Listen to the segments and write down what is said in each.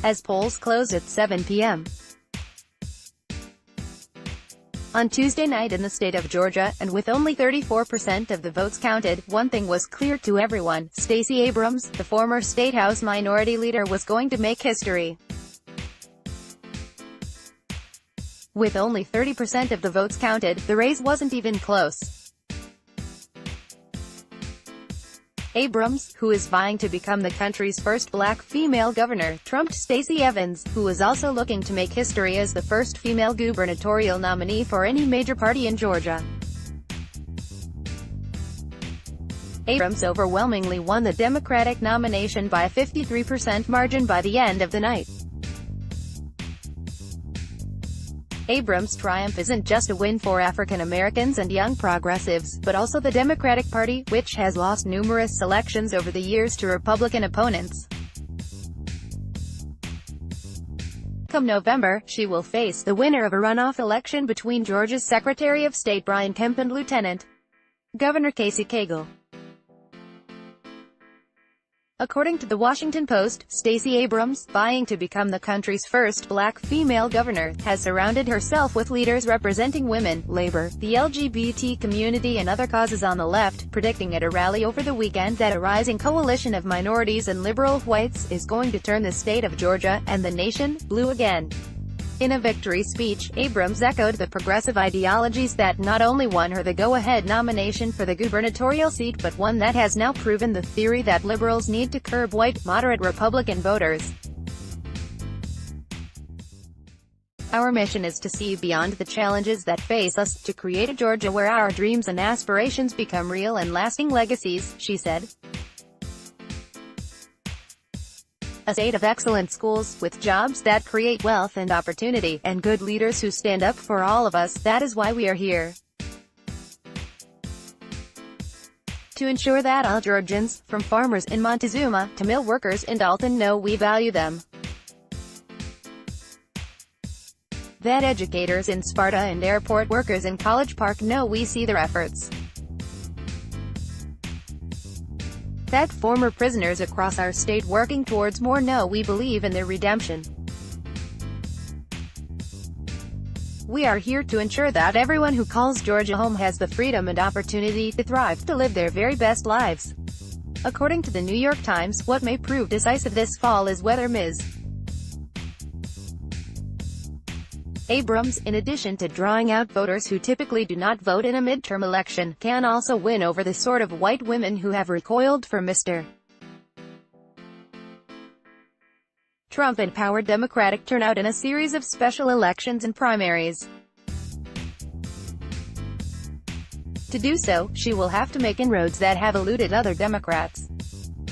as polls close at 7 p.m. on Tuesday night in the state of Georgia, and with only 34% of the votes counted, one thing was clear to everyone: Stacey Abrams, the former State House Minority Leader, was going to make history. With only 30% of the votes counted, the race wasn't even close. Abrams, who is vying to become the country's first black female governor, trumped Stacey Evans, who was also looking to make history as the first female gubernatorial nominee for any major party in Georgia. Abrams overwhelmingly won the Democratic nomination by a 53% margin by the end of the night. Abrams' triumph isn't just a win for African Americans and young progressives, but also the Democratic Party, which has lost numerous elections over the years to Republican opponents. Come November, she will face the winner of a runoff election between Georgia's Secretary of State Brian Kemp and Lieutenant Governor Casey Cagle. According to the Washington Post, Stacey Abrams, vying to become the country's first black female governor, has surrounded herself with leaders representing women, labor, the LGBT community and other causes on the left, predicting at a rally over the weekend that a rising coalition of minorities and liberal whites is going to turn the state of Georgia, and the nation, blue again. In a victory speech, Abrams echoed the progressive ideologies that not only won her the go-ahead nomination for the gubernatorial seat but one that has now proven the theory that liberals need to curb white, moderate Republican voters. Our mission is to see beyond the challenges that face us, to create a Georgia where our dreams and aspirations become real and lasting legacies, she said. A state of excellent schools, with jobs that create wealth and opportunity, and good leaders who stand up for all of us, that is why we are here. To ensure that all Georgians, from farmers in Montezuma, to mill workers in Dalton, know we value them. That educators in Sparta and airport workers in College Park know we see their efforts. That former prisoners across our state working towards more know we believe in their redemption. We are here to ensure that everyone who calls Georgia home has the freedom and opportunity to thrive, to live their very best lives. According to the New York Times, what may prove decisive this fall is whether Ms. Abrams, in addition to drawing out voters who typically do not vote in a midterm election, can also win over the sort of white women who have recoiled from Mr. Trump-empowered Democratic turnout in a series of special elections and primaries. To do so, she will have to make inroads that have eluded other Democrats.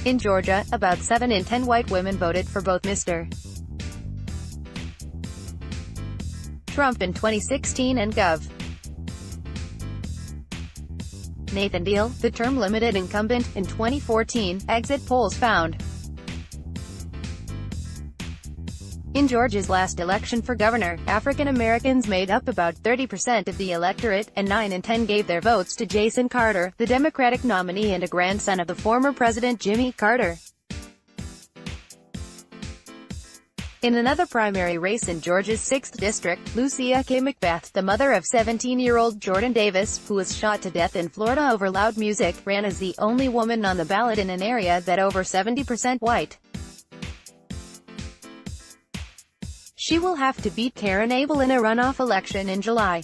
In Georgia, about 7 in 10 white women voted for both Mr. Trump in 2016 and Gov. Nathan Deal, the term-limited incumbent, in 2014, exit polls found. In Georgia's last election for governor, African Americans made up about 30% of the electorate, and 9 in 10 gave their votes to Jason Carter, the Democratic nominee and a grandson of the former President Jimmy Carter. In another primary race in Georgia's 6th district, Lucia K. McBeth, the mother of 17-year-old Jordan Davis, who was shot to death in Florida over loud music, ran as the only woman on the ballot in an area that over 70% white. She will have to beat Karen Abel in a runoff election in July.